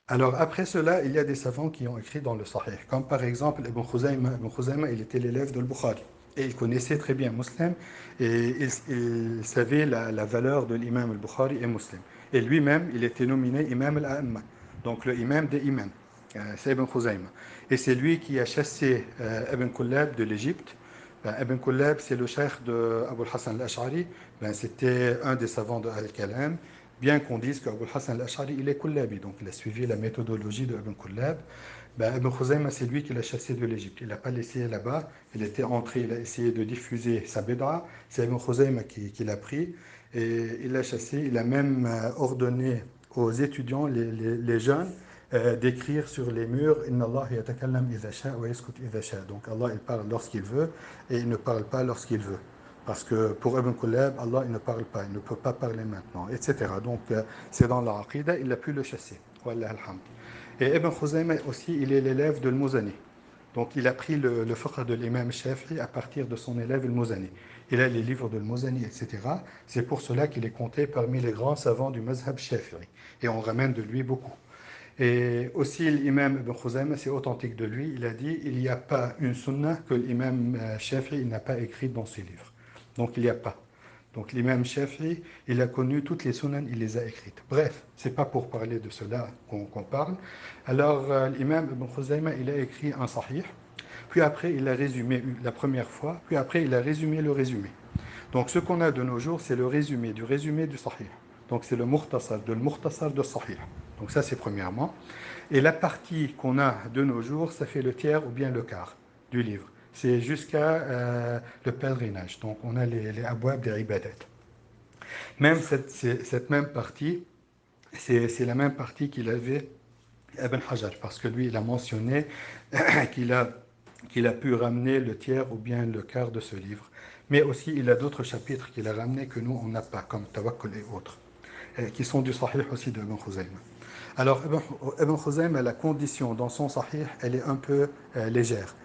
Alors après cela, il y a des savants qui ont écrit dans le Sahih, comme par exemple Ibn Khuzayma. Ibn Khuzayma, il était l'élève de Bukhari. Et il connaissait très bien Muslim et il savait la valeur de l'imam al-Bukhari et Muslim. Et lui-même, il était nominé imam al-A'imma, donc le imam des imams. C'est Ibn Khuzayma. Et c'est lui qui a chassé Ibn Kullab de l'Égypte. Ben, Ibn Kullab, c'est le cheikh de Abu al-Hassan al-Ash'ari. Ben, c'était un des savants de Al-Kalam. Bien qu'on dise qu'Abu Hassan al-Ash'ari, il est Kullabi, donc il a suivi la méthodologie de Ibn Kullab. Ben, Ibn Khuzayma, c'est lui qui l'a chassé de l'Égypte. Il n'a pas laissé là-bas. Il était entré, il a essayé de diffuser sa bid'a. C'est Ibn Khuzayma qui l'a pris et il l'a chassé. Il a même ordonné aux étudiants, les jeunes, d'écrire sur les murs Inna Allah yatakallam idha sha' wa yaskut idha sha'. Donc Allah, il parle lorsqu'il veut et il ne parle pas lorsqu'il veut. Parce que pour Ibn Kullab, Allah, il ne parle pas, il ne peut pas parler maintenant, etc. Donc, c'est dans la Aqidah, il a pu le chasser. Wallah alhamd. Et Ibn Khuzayma aussi, il est l'élève de Al-Muzani. Donc, il a pris le fiqh de l'imam Shafi'i à partir de son élève Al-Muzani. Il a les livres de Al-Muzani, etc. C'est pour cela qu'il est compté parmi les grands savants du mazhab Shafi'i. Et on ramène de lui beaucoup. Et aussi, l'imam Ibn Khuzayma, c'est authentique de lui, il a dit il n'y a pas une sunnah que l'imam Shafi'i n'a pas écrite dans ses livres. Donc, il n'y a pas. Donc, l'imam Shafi'i, il a connu toutes les sunnahs, il les a écrites. Bref, c'est pas pour parler de cela qu'on parle. Alors, l'imam Ibn Khuzayma, il a écrit un sahih, puis après, il a résumé la première fois, puis après, il a résumé le résumé. Donc, ce qu'on a de nos jours, c'est le résumé du sahih. Donc, c'est le mukhtasar de sahih. Donc, ça, c'est premièrement. Et la partie qu'on a de nos jours, ça fait le tiers ou bien le quart du livre. C'est jusqu'à le pèlerinage. Donc, on a les abwab des ibadat. Même cette même partie, c'est la même partie qu'il avait Ibn Hajar, parce que lui, il a mentionné qu'il a, qu'il a pu ramener le tiers ou bien le quart de ce livre. Mais aussi, il a d'autres chapitres qu'il a ramenés que nous, on n'a pas, comme Tawakkul et autres, qui sont du Sahih aussi de Ibn Khuzayma. Alors, Ibn Khuzayma, la condition dans son Sahih, elle est un peu légère.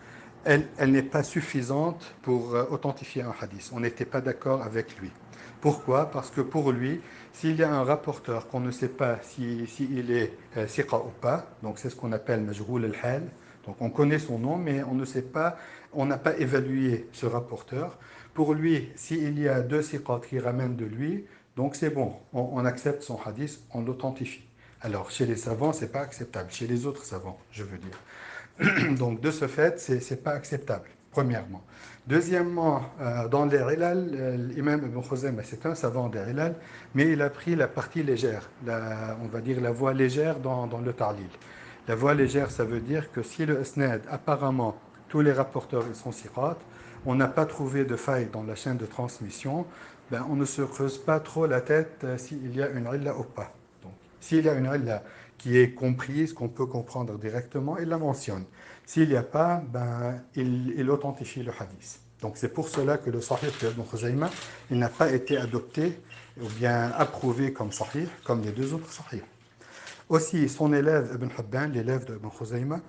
Elle n'est pas suffisante pour authentifier un hadith. On n'était pas d'accord avec lui. Pourquoi? Parce que pour lui, s'il y a un rapporteur qu'on ne sait pas s'il est siqa ou pas, donc c'est ce qu'on appelle majhoul al-hal, donc on connaît son nom, mais on ne sait pas, on n'a pas évalué ce rapporteur. Pour lui, s'il y a deux siqat qui ramènent de lui, donc c'est bon, on accepte son hadith, on l'authentifie. Alors, chez les savants, c'est pas acceptable. Chez les autres savants, je veux dire. Donc, de ce fait, c'est pas acceptable, premièrement. Deuxièmement, dans les Ilal, l'imam Ibn Khuzaymah, c'est un savant des Ilal, mais il a pris la partie légère, on va dire la voie légère dans le Ta'lil. La voie légère, ça veut dire que si le Isnad, apparemment, tous les rapporteurs ils sont siqat, on n'a pas trouvé de faille dans la chaîne de transmission, ben, on ne se creuse pas trop la tête s'il y a une illa ou pas. Donc, s'il y a une illa qui est comprise, qu'on peut comprendre directement, il la mentionne. S'il n'y a pas, ben, il authentifie le hadith. Donc c'est pour cela que le Sahih d'Ibn Khuzayma, il n'a pas été adopté ou bien approuvé comme Sahih, comme les deux autres Sahih. Aussi, son élève Ibn Hibban, l'élève d'Ibn Khuzayma,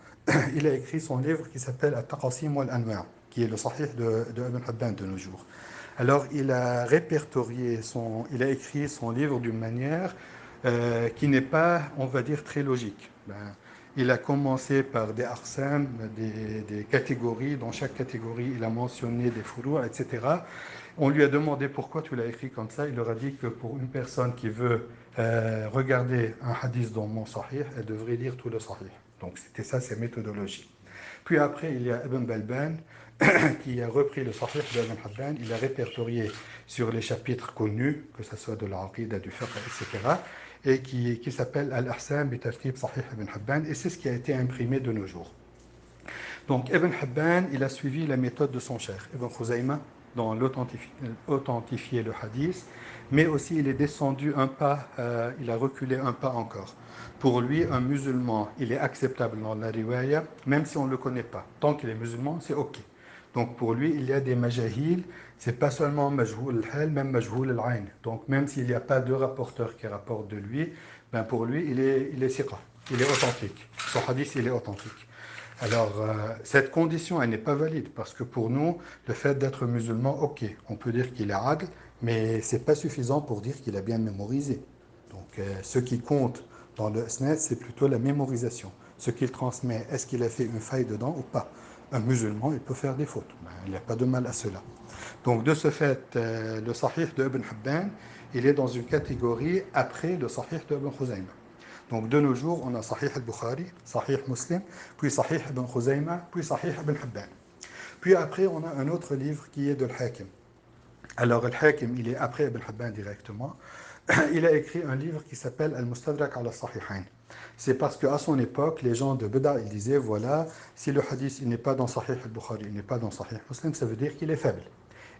il a écrit son livre qui s'appelle At-Taqasim wal-Anwa', qui est le Sahih de Ibn Hibban de nos jours. Alors, il a écrit son livre d'une manière qui n'est pas, on va dire, très logique. Ben, il a commencé par des arsam, des catégories. Dans chaque catégorie, il a mentionné des furou', etc. On lui a demandé pourquoi tu l'as écrit comme ça. Il leur a dit que pour une personne qui veut regarder un hadith dans mon sahih, elle devrait lire tout le sahih. Donc c'était ça, ses méthodologies. Puis après, il y a Ibn Balban qui a repris le sahih d'Ibn Hibban. Il a répertorié sur les chapitres connus, que ce soit de l'Aqidah, du fiqh, etc. Et qui s'appelle Al-Ahsam bi tartib Sahih Ibn Hibban. Et c'est ce qui a été imprimé de nos jours. Donc Ibn Hibban, il a suivi la méthode de son cheikh, Ibn Khuzayma, dans l'authentifier le hadith, mais aussi il est descendu un pas, il a reculé un pas encore. Pour lui, un musulman, il est acceptable dans la riwaya, même si on ne le connaît pas. Tant qu'il est musulman, c'est OK. Donc pour lui, il y a des majahil, c'est pas seulement majhoul al-hal, même majhoul al-ain. Donc même s'il n'y a pas de rapporteur qui rapporte de lui, ben pour lui, il est siqa, il est authentique. Son hadith, il est authentique. Alors, cette condition, elle n'est pas valide parce que pour nous, le fait d'être musulman, ok, on peut dire qu'il est adl, mais ce n'est pas suffisant pour dire qu'il a bien mémorisé. Donc, ce qui compte Dans le isnad, c'est plutôt la mémorisation. Ce qu'il transmet, est-ce qu'il a fait une faille dedans ou pas? Un musulman, il peut faire des fautes. Ben, il n'y a pas de mal à cela. Donc, de ce fait, le Sahih de Ibn Hibban, il est dans une catégorie après le Sahih de Ibn Khuzayma. Donc, de nos jours, on a Sahih al-Bukhari, Sahih Muslim, puis Sahih Ibn Khuzayma, puis Sahih Ibn Hibban. Puis après, on a un autre livre qui est de l'Hakim. Alors, Al-Hakim, il est après Ibn Hibban directement. Il a écrit un livre qui s'appelle Al-Mustadrak ala Sahihain. C'est parce qu'à son époque, les gens de Beda, ils disaient, voilà, si le hadith il n'est pas dans Sahih al-Bukhari, il n'est pas dans Sahih Muslim, ça veut dire qu'il est faible.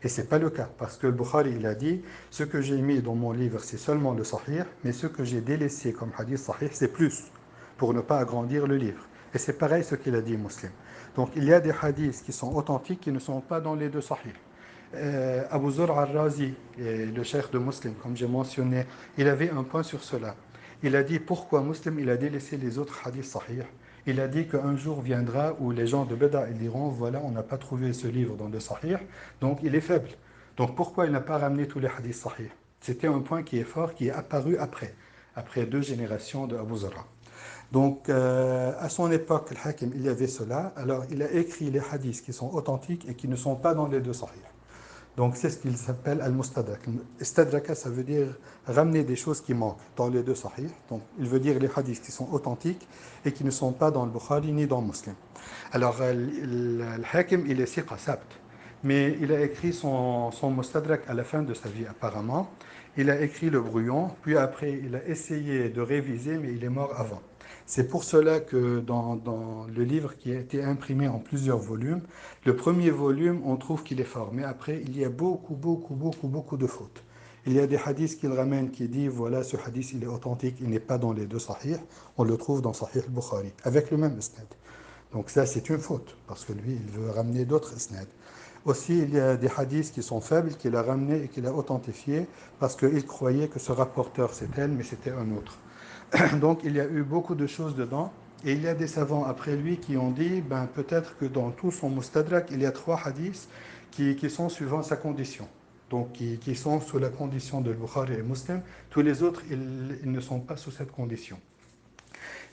Et ce n'est pas le cas, parce que le Bukhari, il a dit, ce que j'ai mis dans mon livre, c'est seulement le Sahih, mais ce que j'ai délaissé comme hadith Sahih, c'est plus, pour ne pas agrandir le livre. Et c'est pareil ce qu'il a dit Muslim. Donc il y a des hadiths qui sont authentiques, qui ne sont pas dans les deux Sahih. Abu Zur al-Razi, le cheikh de Muslim, comme j'ai mentionné, il avait un point sur cela. Il a dit pourquoi Muslim il a délaissé les autres hadiths sahih. Il a dit qu'un jour viendra où les gens de Beda ils diront voilà, on n'a pas trouvé ce livre dans le sahih, donc il est faible. Donc pourquoi il n'a pas ramené tous les hadiths sahih? C'était un point qui est fort, qui est apparu après 2 générations de Abu Zur'a. Donc, à son époque, le Hakim, il y avait cela. Alors, il a écrit les hadiths qui sont authentiques et qui ne sont pas dans les deux sahih. Donc, c'est ce qu'il s'appelle al-mustadrak. Istadraka, ça veut dire ramener des choses qui manquent dans les deux sahih. Donc, il veut dire les hadiths qui sont authentiques et qui ne sont pas dans le Bukhari ni dans le Muslim. Alors, le Hakim, il est siqa, sabt. Mais il a écrit son mustadrak à la fin de sa vie, apparemment. Il a écrit le brouillon, puis après, il a essayé de réviser, mais il est mort avant. C'est pour cela que dans le livre qui a été imprimé en plusieurs volumes, le premier volume, on trouve qu'il est fort, mais après, il y a beaucoup de fautes. Il y a des hadiths qu'il ramène qui disent, voilà, ce hadith, il est authentique, il n'est pas dans les deux sahih, on le trouve dans Sahih al-Bukhari, avec le même isnad. Donc ça, c'est une faute, parce que lui, il veut ramener d'autres isnad. Aussi, il y a des hadiths qui sont faibles, qu'il a ramenés et qu'il a authentifiés, parce qu'il croyait que ce rapporteur, c'est elle, mais c'était un autre. Donc il y a eu beaucoup de choses dedans. Et il y a des savants après lui qui ont dit, ben, peut-être que dans tout son mustadrak, il y a 3 hadiths qui sont suivant sa condition. Donc qui sont sous la condition de Bukhari et Muslim. Tous les autres, ils ne sont pas sous cette condition.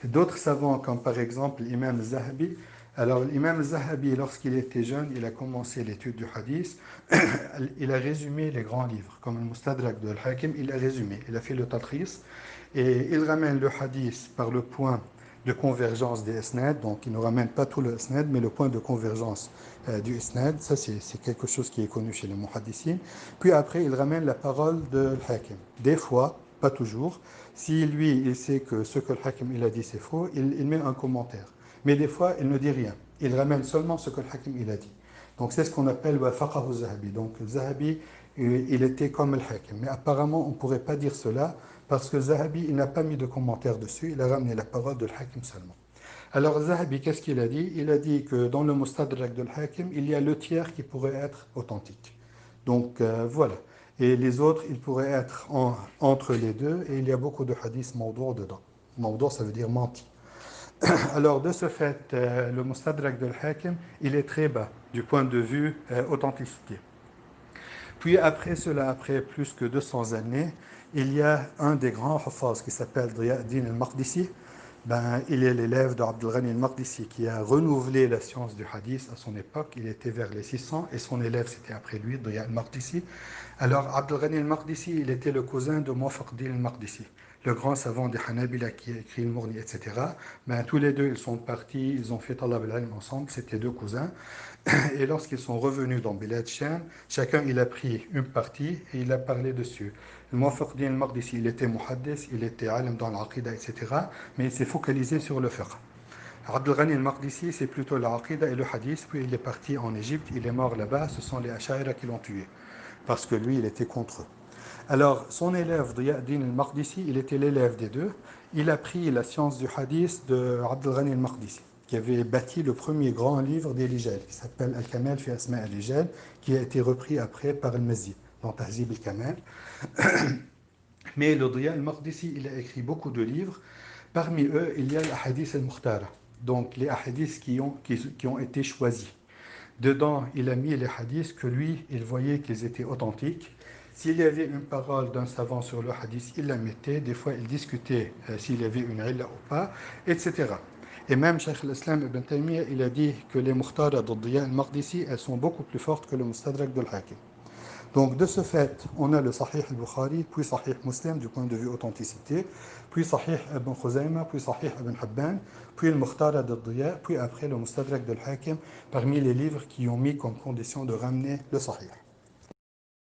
D'autres savants, comme par exemple l'imam Zahabi. Alors l'imam Zahabi, lorsqu'il était jeune, il a commencé l'étude du hadith. Il a résumé les grands livres, comme le Mustadrak de Al-Hakim, il a résumé. Il a fait le Tatris. Et il ramène le hadith par le point de convergence des isnad. Donc il ne ramène pas tout le isnad, mais le point de convergence du isnad. Ça, c'est quelque chose qui est connu chez les muhaddissines. Puis après, il ramène la parole de Al-Hakim. Des fois, pas toujours. Si lui, il sait que ce que Al-Hakim il a dit, c'est faux, il met un commentaire. Mais des fois, il ne dit rien. Il ramène seulement ce que Al-Hakim il a dit. Donc c'est ce qu'on appelle wafaqahu Zahabi. Donc Zahabi, il était comme Al-Hakim. Mais apparemment, on ne pourrait pas dire cela parce que Zahabi, il n'a pas mis de commentaire dessus. Il a ramené la parole de Al-Hakim seulement. Alors Zahabi, qu'est-ce qu'il a dit? Il a dit que dans le Mustadrak de Al-Hakim, il y a le tiers qui pourrait être authentique. Donc voilà. Et les autres, ils pourraient être entre les deux. Et il y a beaucoup de hadiths mawdou' dedans. Mawdou', ça veut dire menti. Alors, de ce fait, le Mustadrak de Al-Hakim, il est très bas du point de vue authenticité. Puis après cela, après plus que 200 années, il y a un des grands hafaz qui s'appelle Diya'd-Din al-Maqdisi. Ben, il est l'élève de Abdul Ghani al-Maqdisi qui a renouvelé la science du hadith à son époque. Il était vers les 600 et son élève c'était après lui, Diya'd al-Maqdisi. Alors Abdul Ghani al-Maqdisi, il était le cousin de Muwaffaq-Din al-Maqdisi, le grand savant des Hanabila qui a écrit le Mourni, etc. Ben, tous les deux, ils sont partis, ils ont fait Talab al-Ilm ensemble, c'était 2 cousins. Et lorsqu'ils sont revenus dans Bilad Sham, chacun il a pris une partie et il a parlé dessus. Le Muwaffaq-Din al-Maqdisi, il était muhaddis, il était alim dans l'aqida, etc. Mais il s'est focalisé sur le fiqh. Abdul Ghani al-Maqdisi, c'est plutôt l'aqida et le hadith, puis il est parti en Égypte, il est mort là-bas, ce sont les Ash'aira qui l'ont tué, parce que lui, il était contre eux. Alors, son élève, Diya'd-Din al-Maqdisi, il était l'élève des deux. Il a pris la science du hadith de Abdul Ghani al-Maqdisi, qui avait bâti le premier grand livre des Rijal, qui s'appelle Al-Kamal fi Asma' al-Rijal, qui a été repris après par Al-Mazzi, dans Tahzib al-Kamal. Mais le Diya al-Maqdisi, il a écrit beaucoup de livres. Parmi eux, il y a l'ahadith al-Mukhtara, donc les hadiths qui ont été choisis. Dedans, il a mis les hadiths que lui, il voyait qu'ils étaient authentiques. S'il y avait une parole d'un savant sur le hadith, il la mettait. Des fois, il discutait s'il y avait une illa ou pas, etc. Et même Cheikh l'Islam Ibn Taymiyyah, il a dit que les mukhtaras de Diya al-Maqdisi, elles sont beaucoup plus fortes que le mustadrak de l'Hakim. Donc, de ce fait, on a le Sahih al-Bukhari, puis Sahih Muslim du point de vue authenticité, puis Sahih Ibn Khuzayma, puis Sahih Ibn Hibban, puis le Mukhtara al-Diya, puis après le Mustadrak de l'Hakim, parmi les livres qui ont mis comme condition de ramener le Sahih.